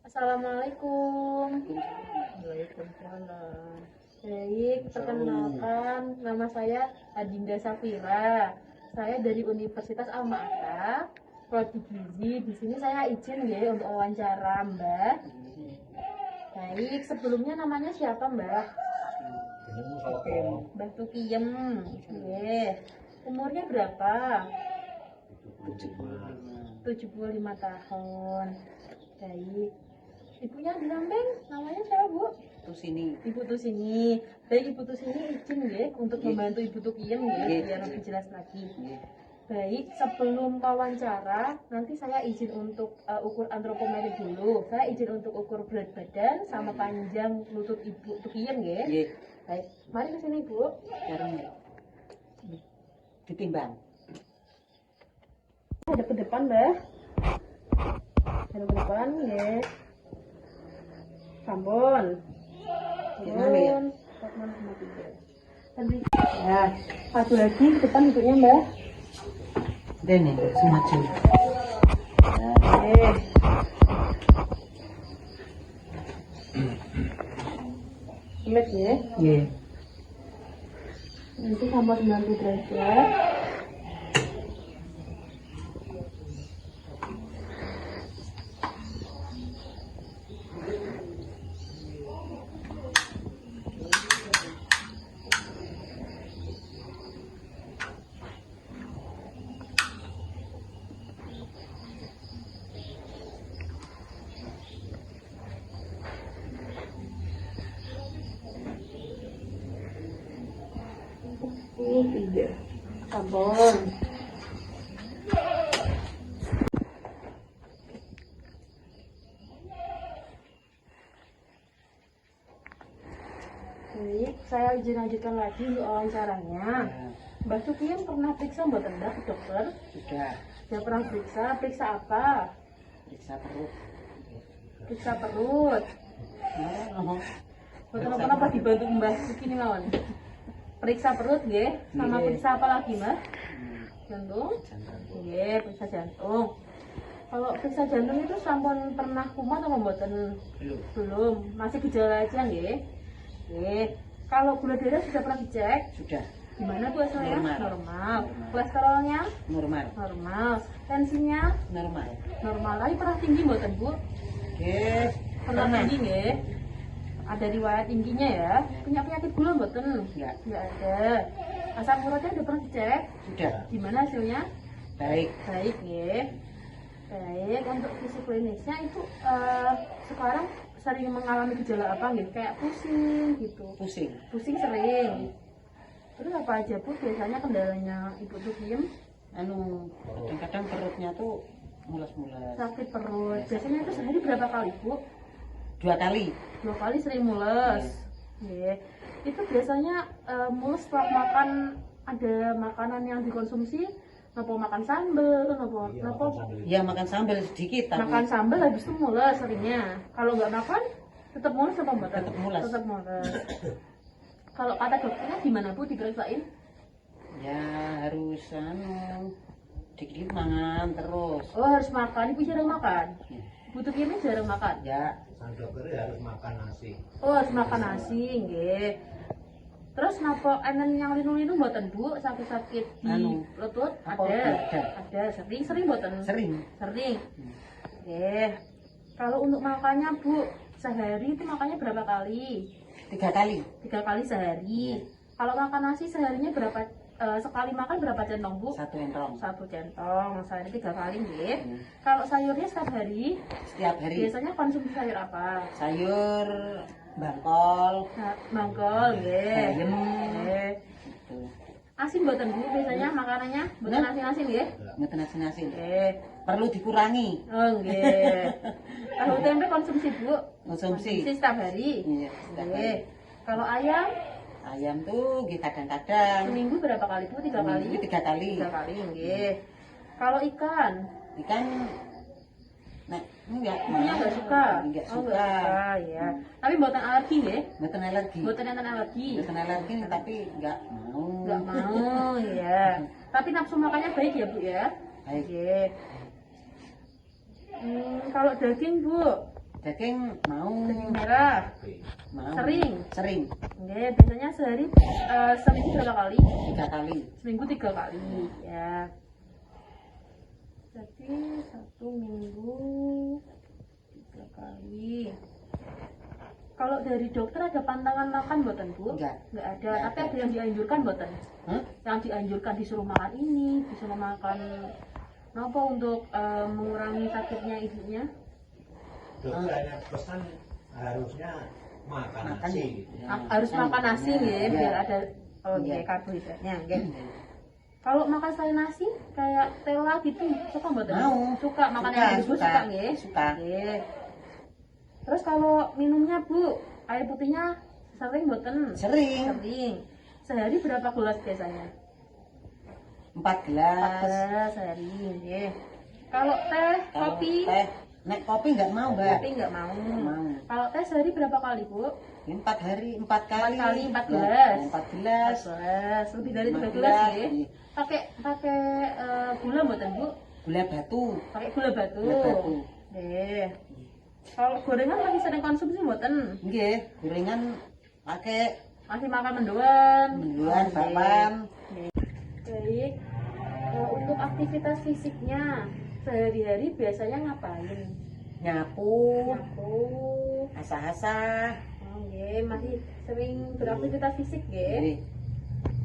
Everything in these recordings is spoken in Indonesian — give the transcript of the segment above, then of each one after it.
Assalamualaikum. Waalaikumsalam. Baik, perkenalkan nama saya Adinda Safira. Saya dari Universitas Alma-Ata, Prodi Gizi. Di sini saya izin ya untuk wawancara, Mbak. Baik, sebelumnya namanya siapa, Mbak? Oke. Mbak Tukiem. Nggih. Umurnya berapa? 75 tahun. Baik. Ibunya di samping namanya siapa, Bu? Terus ini Ibu Tusini. Baik, Ibu Tusini izin ya untuk membantu Ibu Tukiem ya biar lebih jelas lagi. Baik, sebelum wawancara nanti saya izin untuk ukur antropometri dulu. Saya izin untuk ukur berat badan sama panjang lutut Ibu Tukiem ya. Baik, mari ke sini, Bu. sekarang ditimbang. Ada ke depan, Mbak. Ada ke depan ya. Sampun. Yang mana ya? Sampun sama tiga. Tadi. Ya, satu lagi ke depan duduknya, Mbak. Dan nih, semacam. Oke. Lihat ya. Iya. Nanti sampai 90 derajat. Tiga. Sampun. Baik, saya izin lanjutkan lagi untuk wawancaranya. Mbak Sukiem pernah periksa Mbak Tenda ke dokter? Sudah. Sudah pernah periksa apa? Periksa perut. Periksa perut. Oh, Betul kenapa dibantu Mbak Sukini mawon? Periksa perut nggih, sama Iya. periksa apa lagi, Mbak? Jantung? jantung. Nggih, periksa jantung. Kalau periksa jantung itu sampun pernah kumat atau mboten? Belum. Belum, masih gejala aja nggih. Nggih. Kalau gula darah sudah pernah dicek? Sudah. Gimana Bu hasilnya? Normal. Normal. Kolesterolnya? Normal. Normal. Tensinya? Normal. Normal. Tapi pernah tinggi mboten, Bu? Oke. Pernah tinggi nggih. Ada riwayat tingginya ya. Punya penyakit gula mboten? Enggak. Enggak ada. Asam uratnya udah pernah dicek? Sudah. Gimana hasilnya? Baik. Baik ya. Baik, untuk visi klinisnya itu sekarang sering mengalami gejala apa gitu? Kayak pusing gitu. Pusing. Pusing sering. Terus apa aja Bu biasanya kendalanya Ibu Tukiem? Kadang-kadang perutnya tuh mules-mules. Sakit perut. Biasanya itu sehari berapa kali Bu? 2 kali. 2 kali sering mules. Iya. Itu biasanya mules setelah makan, ada makanan yang dikonsumsi, nopo makan sambel, nopo Ya makan sambal sedikit tapi makan sambel habis itu mules seringnya. Kalau nggak makan tetap mules apa enggak? Tetap mules. Tetap mules. Kalau kata dokternya gimana Bu diperiksain? ya harus dikit mangan terus. Oh harus makan. Ibu jarang makan. Ya. Ibu Tukiem jarang makan. Ya, Sang dokter harus makan nasi. Oh harus makan nasi, nggih. Terus napa enen yang linu-linu mboten Bu? Sakit-sakit di lutut? Apa? Ada. Ada. Ada. Sering mboten? sering. Sering. Nggih. Kalau untuk makannya Bu, sehari itu makannya berapa kali? 3 kali. 3 kali sehari. Kalau makan nasi seharinya berapa sekali makan berapa centong Bu? 1 entrong. 1 centong. Sehari 3 kali nggih. Hmm. Kalau sayurnya setiap hari, Setiap hari biasanya konsumsi sayur apa? sayur bangkol, Mangkol nggih. bayam. Nggih. Gitu. Asin mboten Bu biasanya makanannya? Mboten Nah. asin-asin nggih? Ngeten asin-asin. Nggih. Perlu dikurangi Oh nggih. Tahu tempe konsumsi Bu? konsumsi. Setiap hari? Iya, setiap Nggih. hari. Kalau ayam Ayam tuh kadang-kadang seminggu berapa kali Bu? 3 kali? seminggu 3 kali. 3 kali nggih. Kalau ikan, Ikan nek enggak ibunya nggak suka? Enggak Oh suka. nggak suka ya. Tapi mboten alergi nggih? Mboten alergi. Mboten enten alergi? Mboten alergi tapi enggak mau. Nggak mau ya. Tapi nafsu makannya baik ya Bu ya? Baik. Nggih. Kalau daging Bu, Daging mau. Daging merah. Oke. Mau. Sering. Sering. Oke, biasanya sehari seminggu berapa kali? 3 kali. Seminggu 3 kali ya. Jadi 1 minggu 3 kali. Kalau dari dokter ada pantangan makan mboten, Bu? Enggak. Enggak ada. Enggak Tapi ada. ada yang dianjurkan mboten? Hah? Yang dianjurkan disuruh makan ini, disuruh makan apa untuk mengurangi sakitnya ibunya? Dokter hanya pesan harusnya makan Makan. nasi gitu. Ya. Harus makan nasi Ya. ya, biar ada Ya. karbohidratnya nggih. Kalau makan selain nasi kayak tela gitu suka mboten? Mau. Suka makan Suka, yang rebus suka. suka nggih? Suka. Nggih. Terus kalau minumnya Bu, air putihnya sering mboten? Sering. Sering. Sehari berapa gelas biasanya? 4 gelas. 4 gelas sehari nggih. Kalau teh, Kalau kopi? teh, nek kopi enggak mau, Mbak. Kopi enggak mau. Mau. Kalau teh sehari berapa kali, Bu? 4 hari, 4 kali. 4 kali, 4 Ya, gelas. 4 gelas. 4 gelas, lebih dari 3 5 gelas gelas, nggih. iya. Pakai pakai gula mboten, Bu? Gula batu. Pakai gula batu. Gula batu. Nggih. Kalau gorengan masih sering konsumsi mboten? Nggih, gorengan pakai Masih makan mendoan. mendoan, Oke. bakwan. Baik. Untuk aktivitas fisiknya sehari-hari biasanya ngapain? Nyapu, Nyapu. asah-asah. Oh, nggih, masih sering beraktivitas fisik nggih. Nggih.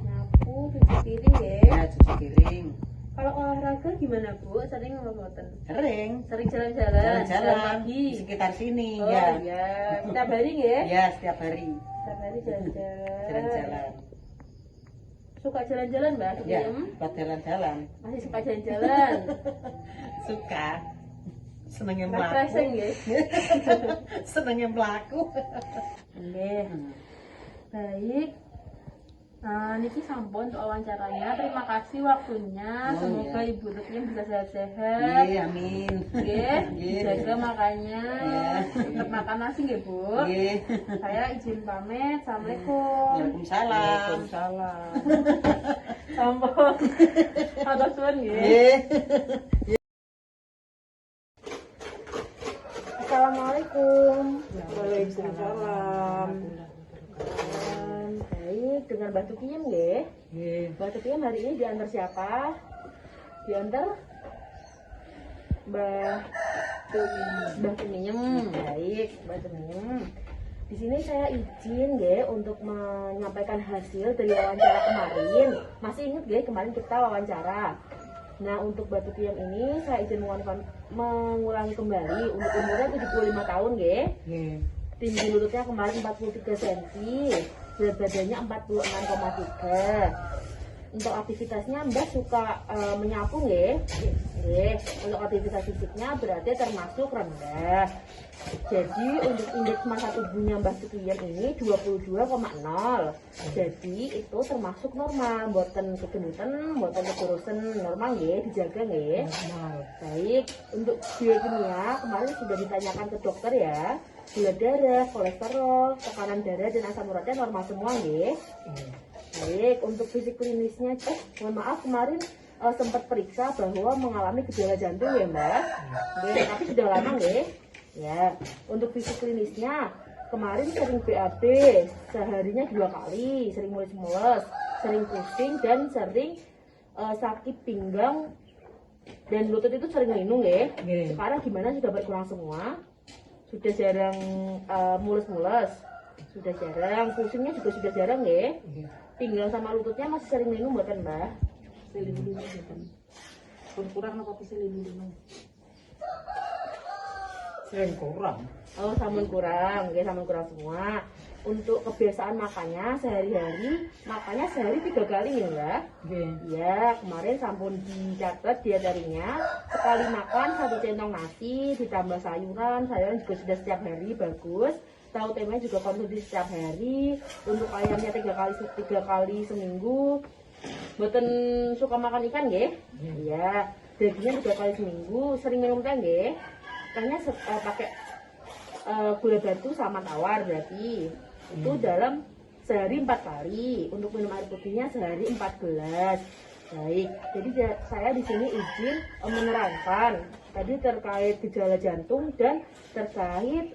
Nyapu, cuci piring nggih. Ya, cuci piring. Kalau olahraga gimana, Bu? Sering mboten? Sering. Sering jalan-jalan, Jalan-jalan pagi. di sekitar sini, Oh ya. iya, setiap hari nggih? Ya, setiap hari Setiap hari jalan-jalan. jalan-jalan. Suka jalan-jalan, Mbak? Ya, Diem? buat jalan-jalan. Masih suka jalan-jalan. Suka. Senengnya Refreshing melaku. nggih. Senengnya melaku. Nggih. Baik. Nah, niki sampun untuk wawancaranya. Terima kasih waktunya. Oh, Semoga iya. Ibu Lutfi bisa sehat-sehat. Iya, amin. Nggih, Nggih. jaga makannya. Iya. Tetap makan nasi nggih, Bu. Nggih. Saya izin pamit. Assalamualaikum. Waalaikumsalam. Waalaikumsalam. Sampun. Hatur suwun nggih. Nggih. Assalamualaikum. Waalaikumsalam. Baik, dengan Mbak Tukiyem nggih. Nggih. Mbak Tukiyem hari ini diantar siapa? Diantar Mbak Tukiyem. Baik, Mbak Tukiyem. Di sini saya izin nggih untuk menyampaikan hasil dari wawancara kemarin. Masih ingat nggih kemarin kita wawancara? Nah, untuk Batu Piem ini saya izin mengulangi kembali. Untuk umurnya 75 tahun nggih. Nggih. Tinggi lututnya kemarin 43 cm, berat badannya 46,3. Untuk aktivitasnya Mbak suka menyapu nggih? Nggih. Untuk aktivitas fisiknya berarti termasuk rendah. Jadi untuk indeks massa tubuhnya Mbak Sukiyem ini 22,0. Jadi itu termasuk normal, mboten kegendutan, mboten kekurusan, normal nggih, dijaga nggih. Baik, untuk biokimia kemarin sudah ditanyakan ke dokter ya. Gula darah, kolesterol, tekanan darah dan asam uratnya normal semua nggih. Baik, untuk fisik klinisnya, mohon maaf kemarin sempat periksa bahwa mengalami gejala jantung ya Mbak. Nggih, tapi sudah lama nggih. Ya, untuk fisik klinisnya kemarin sering BAB, seharinya 2 kali, sering mules-mules, sering pusing dan sering sakit pinggang dan lutut itu sering linu ya. Sekarang gimana sudah berkurang semua? Sudah jarang mules-mules, sudah jarang, pusingnya juga sudah jarang ya. Pinggang sama lututnya masih sering linu buatan Mbak? Linu-linu buatan. Kurang apa bisa linu-linu? Sering kurang. Oh, sampun kurang, ya sampun kurang semua. Untuk kebiasaan makannya sehari-hari, makannya sehari 3 kali ya Mbak? Ya, kemarin sampun dicatat dietarinya sekali makan 1 centong nasi ditambah sayuran juga sudah setiap hari bagus. Tahu temanya juga konsumsi setiap hari. Untuk ayamnya 3 kali seminggu. Boten suka makan ikan nggih? Iya. Dagingnya 3 kali seminggu. Sering minum teh nggih? Tehnya pakai gula batu sama tawar berarti. Itu dalam sehari 4 kali. Untuk minum air putihnya sehari 4 gelas. Baik, jadi saya di sini izin menerangkan tadi terkait gejala jantung dan terkait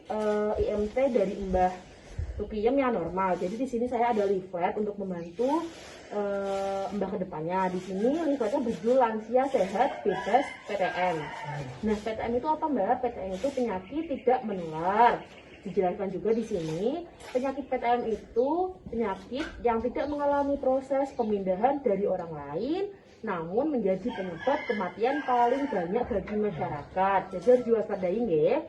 IMT dari Mbah Tukiyem yang normal. Jadi di sini saya ada leaflet untuk membantu Mbah kedepannya. Di sini leafletnya berjudul lansia sehat bebas PTM. Nah, PTM itu apa Mbak? PTM itu penyakit tidak menular. Dijelaskan juga di sini, penyakit PTM itu penyakit yang tidak mengalami proses pemindahan dari orang lain, namun menjadi penyebab kematian paling banyak bagi masyarakat. Jadi harus diwaspadai ya.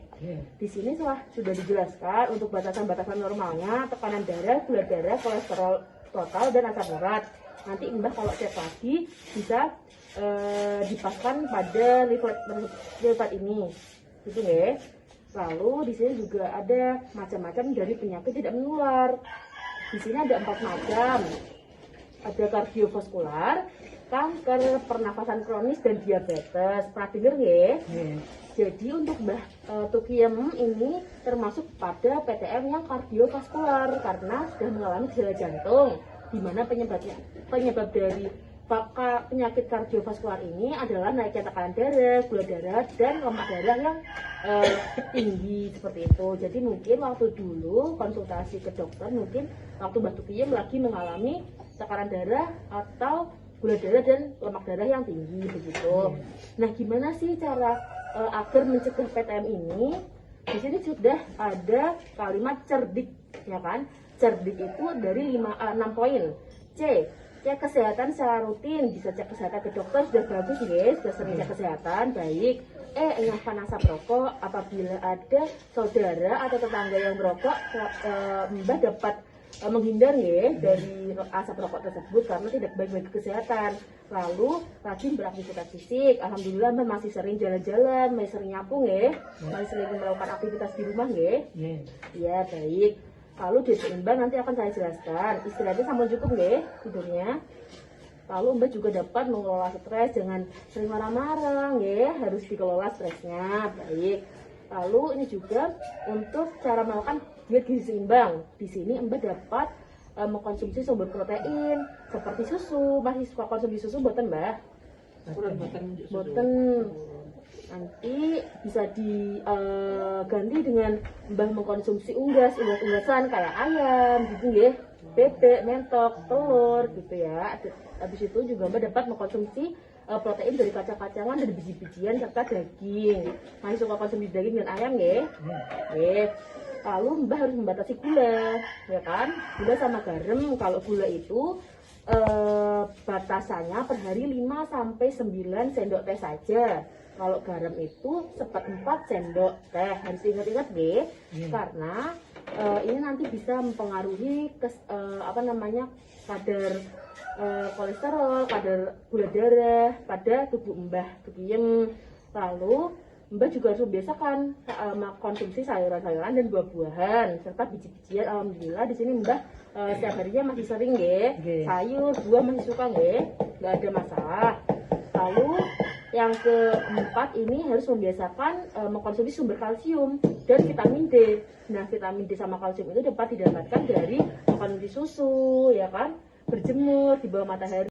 Di sini sudah dijelaskan untuk batasan-batasan normalnya, tekanan darah, gula darah, kolesterol total dan asam urat. Nanti Mbah kalau cek lagi bisa dipaskan pada leaflet ini, gitu ya. Lalu di sini juga ada macam-macam dari penyakit tidak menular. Di sini ada 4 macam. Ada kardiovaskular, kanker, pernafasan kronis, dan diabetes. Pernah dengar ya? Jadi untuk Mbah Tukiyem ini termasuk pada PTM yang kardiovaskular karena sudah mengalami gejala jantung, di mana penyebab dari penyakit kardiovaskular ini adalah naiknya tekanan darah, gula darah, dan lemak darah yang tinggi seperti itu. Jadi mungkin waktu dulu konsultasi ke dokter, mungkin waktu Mbah Tukiyem lagi mengalami tekanan darah atau gula darah dan lemak darah yang tinggi begitu. Nah, gimana sih cara agar mencegah PTM ini? Di sini sudah ada kalimat cerdik, ya kan? Cerdik itu dari 6 poin. Cek kesehatan secara rutin, bisa cek kesehatan ke dokter, sudah bagus guys, sudah sering cek kesehatan, baik. Engahkan asap rokok, apabila ada saudara atau tetangga yang merokok, Mbah dapat menghindar ya dari asap rokok tersebut karena tidak baik bagi kesehatan. Lalu rajin beraktivitas fisik, alhamdulillah Mbah masih sering jalan-jalan, masih sering nyapu ya, masih sering melakukan aktivitas di rumah ya. Ya baik. Lalu diet seimbang nanti akan saya jelaskan. Istirahatnya sama cukup nggih tidurnya. Lalu Mbak juga dapat mengelola stres, jangan sering marah-marah nggih, harus dikelola stresnya. Baik. Lalu ini juga untuk cara melakukan diet gizi seimbang. Di sini Mbak dapat mengkonsumsi sumber protein seperti susu. Masih suka konsumsi susu boten Mbak? Boten. Nanti bisa diganti dengan Mbah mengkonsumsi unggas-unggasan kayak ayam gitu ya, bebek, mentok, telur gitu ya. Habis itu juga Mbah dapat mengkonsumsi protein dari kacang-kacangan dan biji-bijian serta daging. Masih suka konsumsi daging dan ayam ya. Lalu Mbah harus membatasi gula, ya kan? Gula sama garam. Kalau gula itu batasannya per hari 5 sampai 9 sendok teh saja. Kalau garam itu 1/4 sendok teh. Harus ingat-ingat deh, karena ini nanti bisa mempengaruhi kadar kolesterol, kadar gula darah pada tubuh Mbah Tukiyem. Lalu Mbah juga harus membiasakan konsumsi sayuran-sayuran dan buah-buahan serta biji-bijian. Alhamdulillah di sini Mbah setiap harinya masih sering sayur, buah masih suka nggak ada masalah. Lalu yang keempat ini harus membiasakan mengkonsumsi sumber kalsium dan vitamin D. Nah, vitamin D sama kalsium itu dapat didapatkan dari mengkonsumsi susu, ya kan? Berjemur di bawah matahari,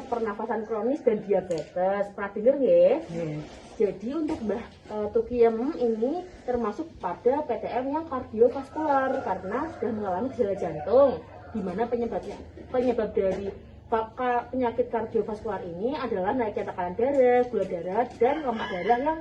pernafasan kronis dan diabetes. Pernah dengar ya? Jadi untuk Mbah Tukiyem ini termasuk pada PTM yang kardiovaskular karena sudah mengalami gejala jantung, di mana penyebab dari penyakit kardiovaskular ini adalah naiknya tekanan darah, gula darah, dan lemak darah yang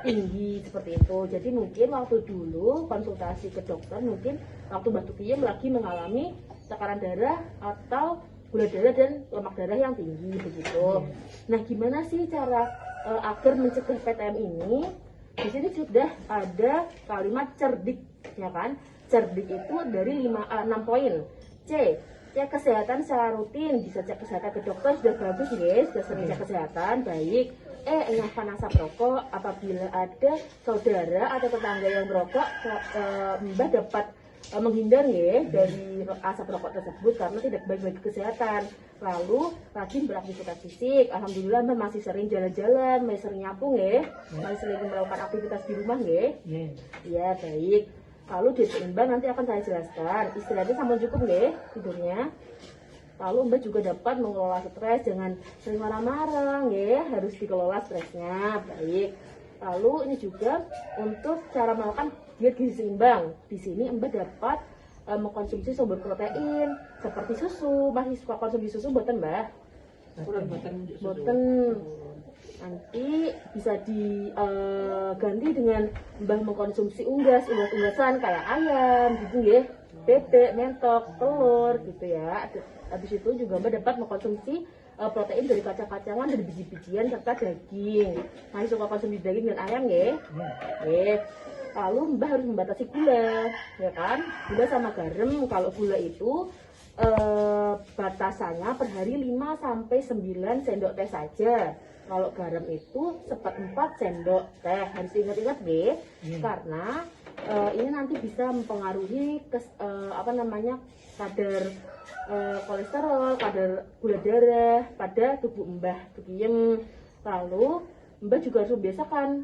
tinggi seperti itu. Jadi mungkin waktu dulu konsultasi ke dokter, mungkin waktu Mbah Tukiyem lagi mengalami tekanan darah atau gula darah dan lemak darah yang tinggi begitu. Nah, gimana sih cara agar mencegah PTM ini? Di sini sudah ada kalimat cerdik, ya kan? Cerdik itu dari 6 poin. Cek kesehatan secara rutin, bisa cek kesehatan ke dokter, sudah bagus guys, sudah sering cek kesehatan, baik. Engahkan asap rokok, apabila ada saudara atau tetangga yang merokok, Mbah dapat menghindar ya dari asap rokok tersebut karena tidak baik bagi kesehatan. Lalu rajin beraktivitas fisik, alhamdulillah Mbah masih sering jalan-jalan, masih sering nyapu ya, masih sering melakukan aktivitas di rumah ya. Ya baik. Lalu diet seimbang nanti akan saya jelaskan. Istirahatnya sama cukup nggih tidurnya. Lalu Mbak juga dapat mengelola stres, jangan sering marah-marah, ya, harus dikelola stresnya, baik. Lalu ini juga untuk cara melakukan diet gizi seimbang. Di sini Mbak dapat mengkonsumsi sumber protein seperti susu. Masih suka konsumsi susu buatan Mbak? Boten. Nanti bisa diganti dengan Mbah mengkonsumsi unggas-unggasan kayak ayam gitu ya, bebek, mentok, telur gitu ya. Habis itu juga Mbak dapat mengkonsumsi protein dari kacang-kacangan dan biji-bijian serta daging. Masih suka konsumsi daging dan ayam ya. Lalu Mbak harus membatasi gula, ya kan? Gula sama garam. Kalau gula itu batasannya per hari 5 sampai 9 sendok teh saja. Kalau garam itu 1/4 sendok teh. Harus ingat-ingat deh, karena ini nanti bisa mempengaruhi kadar kolesterol, kadar gula darah pada tubuh Mbah Tukiyem. Lalu Mbak juga harus membiasakan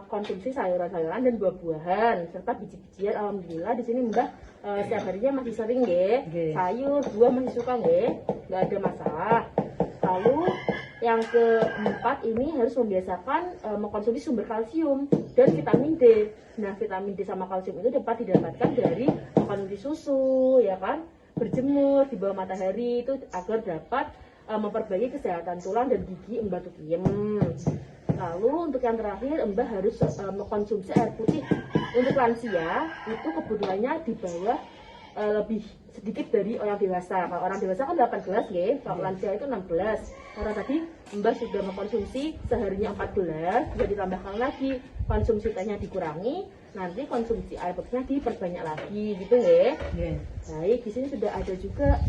konsumsi sayuran-sayuran dan buah-buahan serta biji-bijian. Alhamdulillah di sini Mbak setiap harinya masih sering nggih. Sayur, buah masih suka nggih, nggak ada masalah. Lalu yang keempat ini harus membiasakan mengkonsumsi sumber kalsium dan vitamin D. Nah, vitamin D sama kalsium itu dapat didapatkan dari mengkonsumsi susu, ya kan? Berjemur di bawah matahari itu agar dapat memperbaiki kesehatan tulang dan gigi Mbak Tukiyem. Lalu untuk yang terakhir, Mbak harus mengkonsumsi air putih. Untuk lansia itu kebutuhannya di bawah lebih sedikit dari orang dewasa. Kalau orang dewasa kan 8 gelas ya, kalau lansia itu 6 gelas. Karena tadi Mbak sudah mengkonsumsi seharinya 4 gelas, bisa ditambahkan lagi, konsumsi tehnya dikurangi, nanti konsumsi air putihnya diperbanyak lagi gitu ya. Baik, di sini sudah ada juga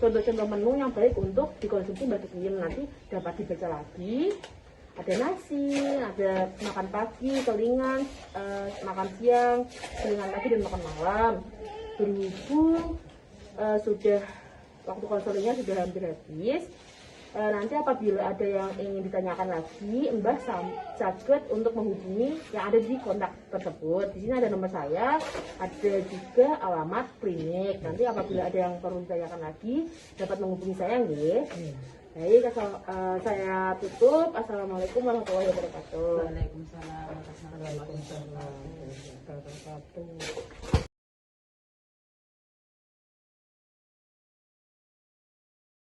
contoh-contoh menu yang baik untuk dikonsumsi Mbak Tukiyem. Nanti dapat dibaca lagi. Ada nasi, ada makan pagi, kelingan, makan siang, kelingan pagi dan makan malam. Berhubung sudah waktu konselingnya sudah hampir habis, nanti apabila ada yang ingin ditanyakan lagi, Mbah sakit untuk menghubungi yang ada di kontak tersebut. Di sini ada nomor saya, ada juga alamat klinik. Nanti apabila ada yang perlu ditanyakan lagi, dapat menghubungi saya nggih. Baik, saya tutup. Assalamualaikum warahmatullahi wabarakatuh. Waalaikumsalam warahmatullahi wabarakatuh.